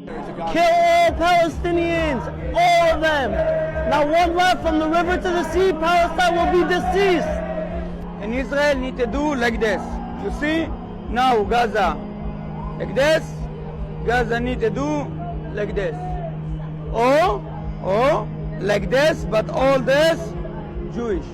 Kill all Palestinians, all of them. Not one left from the river to the sea. Palestine will be deceased. And Israel need to do like this. You see? Now Gaza, like this. Gaza need to do like this. Or like this, but all this Jewish.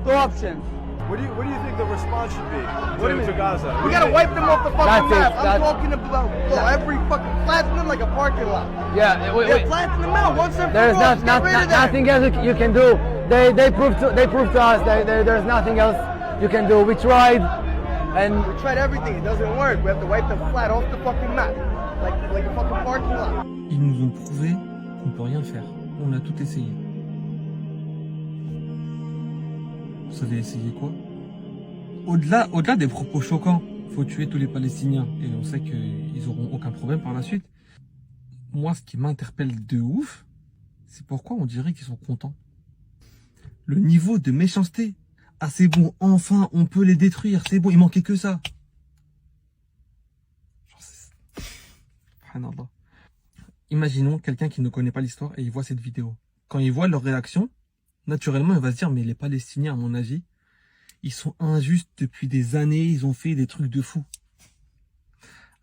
Two options. What do you think the response should be to Gaza? We gotta wipe them off the fucking map. I'm talking about every fucking flatten them like a parking lot. Yeah, They're flatten them out once and for there's all. nothing else you can do. They proved to us there's nothing else you can do. We tried, and We tried everything. It doesn't work. We have to wipe them flat off the fucking map, like a fucking parking lot. Ils nous ont prouvé qu'on peut rien faire. On a tout essayé. Vous savez essayer quoi? Au-delà des propos choquants, faut tuer tous les Palestiniens. Et on sait qu'ils auront aucun problème par la suite. Moi, ce qui m'interpelle de ouf, c'est pourquoi on dirait qu'ils sont contents. Le niveau de méchanceté. Ah c'est bon, enfin, on peut les détruire. C'est bon, il manquait que ça. Subhanallah. Imaginons quelqu'un qui ne connaît pas l'histoire et il voit cette vidéo. Quand il voit leur réaction, naturellement, il va se dire, mais les Palestiniens, à mon avis, ils sont injustes depuis des années, ils ont fait des trucs de fou.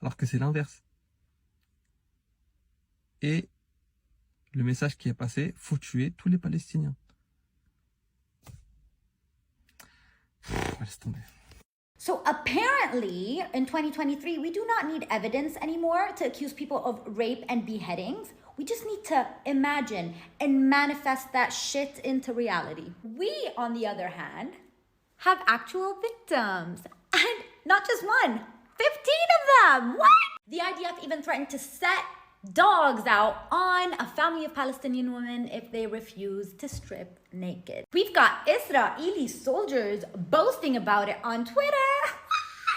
Alors que c'est l'inverse. Et le message qui est passé, faut tuer tous les Palestiniens. Laisse tomber. So apparently, in 2023, we do not need evidence anymore to accuse people of rape and beheadings. We just need to imagine and manifest that shit into reality. We, on the other hand, have actual victims. And not just one, 15 of them. What? The IDF even threatened to set dogs out on a family of Palestinian women if they refuse to strip naked. We've got Israeli soldiers boasting about it on Twitter.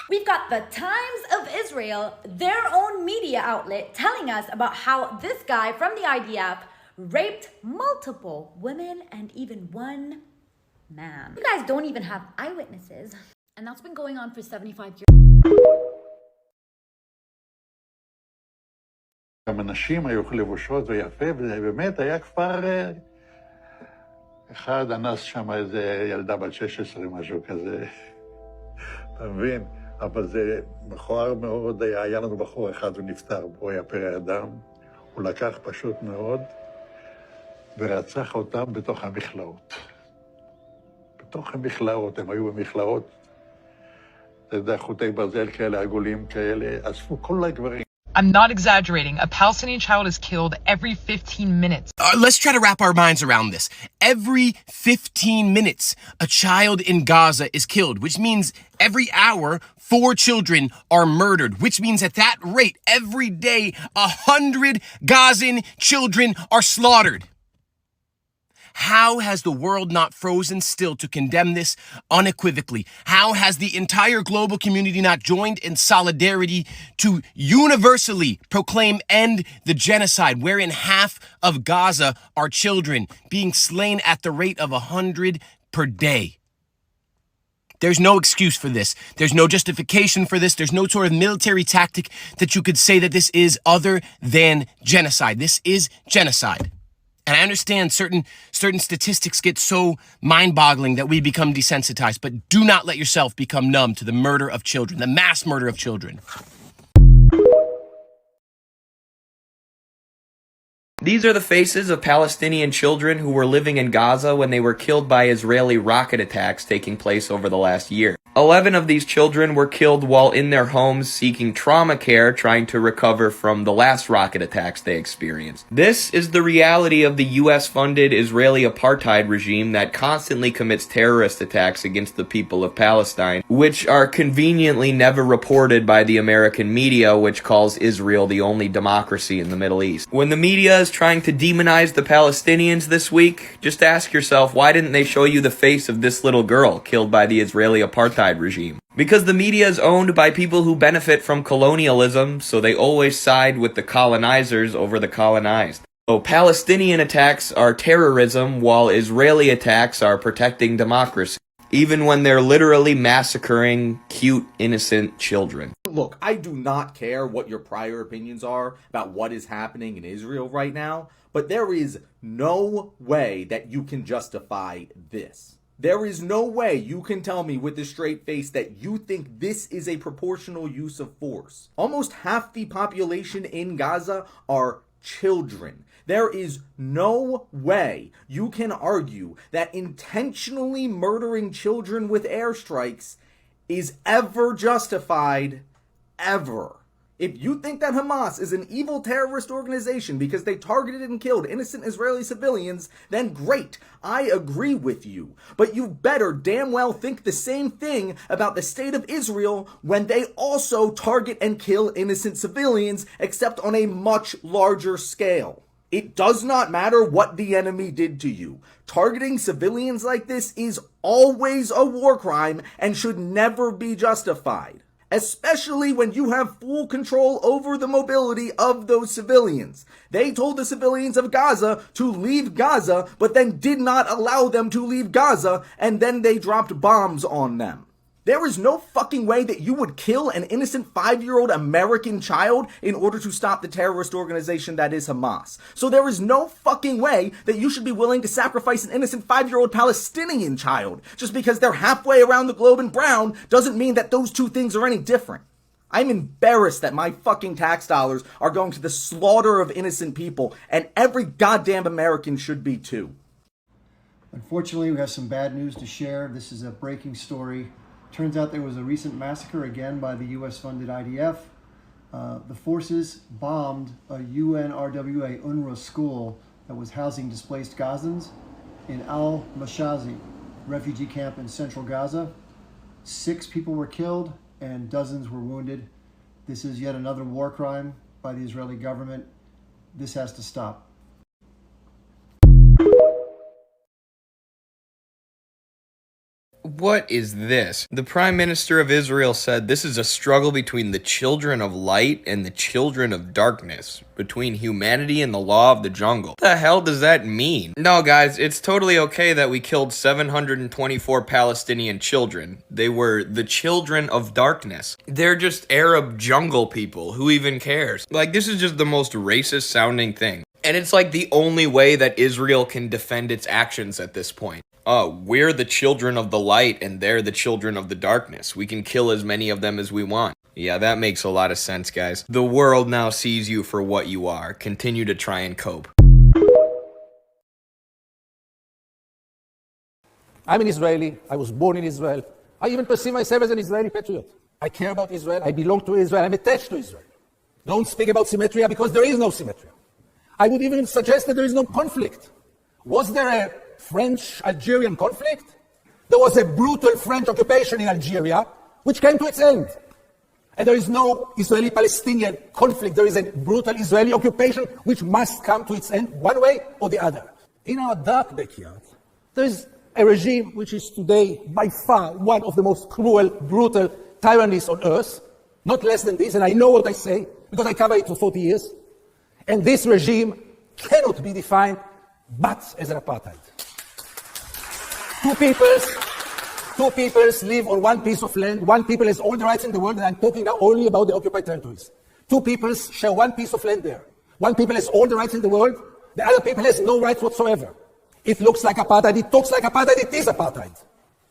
We've got the Times of Israel, their own media outlet, telling us about how this guy from the IDF raped multiple women and even one man. You guys don't even have eyewitnesses. And that's been going on for 75 years. גם הנשים היו לבושות ויפה, וזה באמת היה כפר אחד, אנס שם איזה ילדה בת 16, משהו כזה. אתה מבין? אבל זה מכוער מאוד, היה לנו בחור אחד, הוא נפטר, הוא היה פרא אדם, הוא לקח פשוט מאוד, ורצח אותם בתוך המכלאות. בתוך המכלאות, הם היו במכלאות, אתה יודע, חוטי ברזל כאלה, עגולים כאלה, אספו כל הגברים. I'm not exaggerating. A Palestinian child is killed every 15 minutes. Let's try to wrap our minds around this. Every 15 minutes, a child in Gaza is killed, which means every hour, 4 children are murdered, which means at that rate, every day, 100 Gazan children are slaughtered. How has the world not frozen still to condemn this unequivocally? How has the entire global community not joined in solidarity to universally proclaim end the genocide, wherein half of Gaza are children being slain at the rate of 100 per day? There's no excuse for this. There's no justification for this. There's no sort of military tactic that you could say that this is other than genocide. This is genocide. And I understand certain statistics get so mind-boggling that we become desensitized, but do not let yourself become numb to the murder of children, the mass murder of children. These are the faces of Palestinian children who were living in Gaza when they were killed by Israeli rocket attacks taking place over the last year. 11 of these children were killed while in their homes seeking trauma care, trying to recover from the last rocket attacks they experienced. This is the reality of the US-funded Israeli apartheid regime that constantly commits terrorist attacks against the people of Palestine, which are conveniently never reported by the American media, which calls Israel the only democracy in the Middle East. When the media is trying to demonize the Palestinians this week, just ask yourself, why didn't they show you the face of this little girl killed by the Israeli apartheid regime? Because the media is owned by people who benefit from colonialism, so they always side with the colonizers over the colonized. So Palestinian attacks are terrorism, while Israeli attacks are protecting democracy. even when they're literally massacring cute, innocent children. Look, I do not care what your prior opinions are about what is happening in Israel right now, but there is no way that you can justify this. There is no way you can tell me with a straight face that you think this is a proportional use of force. Almost half the population in Gaza are children. There is no way you can argue that intentionally murdering children with airstrikes is ever justified, ever. If you think that Hamas is an evil terrorist organization because they targeted and killed innocent Israeli civilians, then great, I agree with you. But you better damn well think the same thing about the state of Israel when they also target and kill innocent civilians, except on a much larger scale. It does not matter what the enemy did to you. Targeting civilians like this is always a war crime and should never be justified, especially when you have full control over the mobility of those civilians. They told the civilians of Gaza to leave Gaza, but then did not allow them to leave Gaza, and then they dropped bombs on them. There is no fucking way that you would kill an innocent 5-year-old American child in order to stop the terrorist organization that is Hamas. So there is no fucking way that you should be willing to sacrifice an innocent 5-year-old Palestinian child. Just because they're halfway around the globe and brown doesn't mean that those two things are any different. I'm embarrassed that my fucking tax dollars are going to the slaughter of innocent people, and every goddamn American should be too. Unfortunately, we have some bad news to share. This is a breaking story. Turns out there was a recent massacre again by the US-funded IDF. The forces bombed a UNRWA UNRWA school that was housing displaced Gazans in al-Mashazi refugee camp in central Gaza. 6 people were killed and dozens were wounded. This is yet another war crime by the Israeli government. This has to stop. What is this? The Prime Minister of Israel said this is a struggle between the children of light and the children of darkness, between humanity and the law of the jungle. What the hell does that mean? No, guys, it's totally okay that we killed 724 Palestinian children. They were the children of darkness. They're just Arab jungle people. Who even cares? Like, this is just the most racist sounding thing. And it's like the only way that Israel can defend its actions at this point. We're the children of the light and they're the children of the darkness. We can kill as many of them as we want. Yeah, that makes a lot of sense, guys. The world now sees you for what you are. Continue to try and cope. I'm an Israeli. I was born in Israel. I even perceive myself as an Israeli patriot. I care about Israel. I belong to Israel. I'm attached to Israel. Don't speak about symmetry because there is no symmetry. I would even suggest that there is no conflict. Was there a French-Algerian conflict? There was a brutal French occupation in Algeria, which came to its end. And there is no Israeli-Palestinian conflict. There is a brutal Israeli occupation which must come to its end one way or the other. In our dark backyard, there is a regime which is today by far one of the most cruel, brutal tyrannies on earth. Not less than this, and I know what I say because I cover it for 40 years. And this regime cannot be defined but as an apartheid. Two peoples live on one piece of land. One people has all the rights in the world, and I'm talking now only about the occupied territories. Two peoples share one piece of land there. One people has all the rights in the world. The other people has no rights whatsoever. It looks like apartheid. It talks like apartheid. It is apartheid.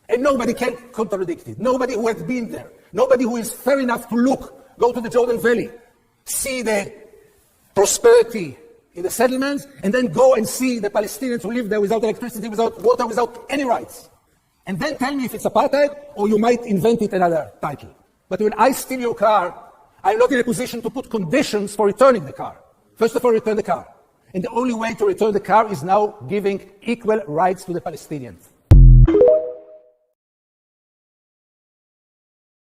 And nobody can contradict it. Nobody who has been there. Nobody who is fair enough to look, go to the Jordan Valley, see the prosperity in the settlements, and then go and see the Palestinians who live there without electricity, without water, without any rights. And then tell me if it's apartheid, or you might invent it another title. But when I steal your car, I'm not in a position to put conditions for returning the car. First of all, return the car. And the only way to return the car is now giving equal rights to the Palestinians.